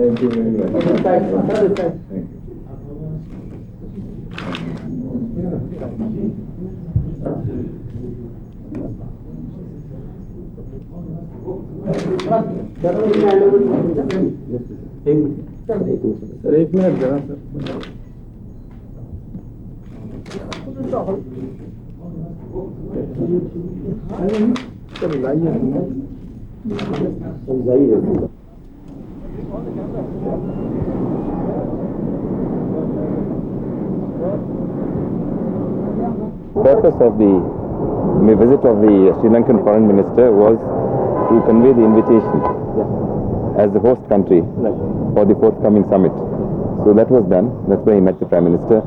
Thank you very much. Thank you. Sir एक minute जरा sir Purpose of the visit of the Sri Lankan Foreign Minister was to convey the invitation as the host country for the forthcoming summit. So that was done. That's why he met the Prime Minister.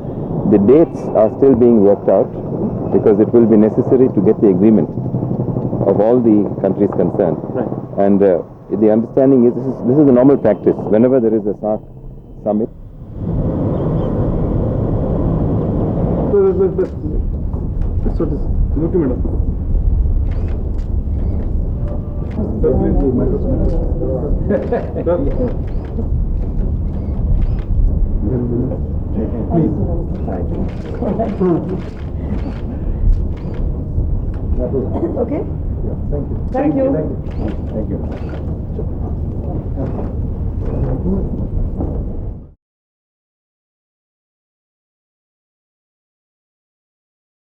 The dates are still being worked out because it will be necessary to get the agreement of all the countries concerned. And the understanding is this is the normal practice. Whenever there is a SAARC summit. Okay? Thank you. Thank you. Thank you. Thank you.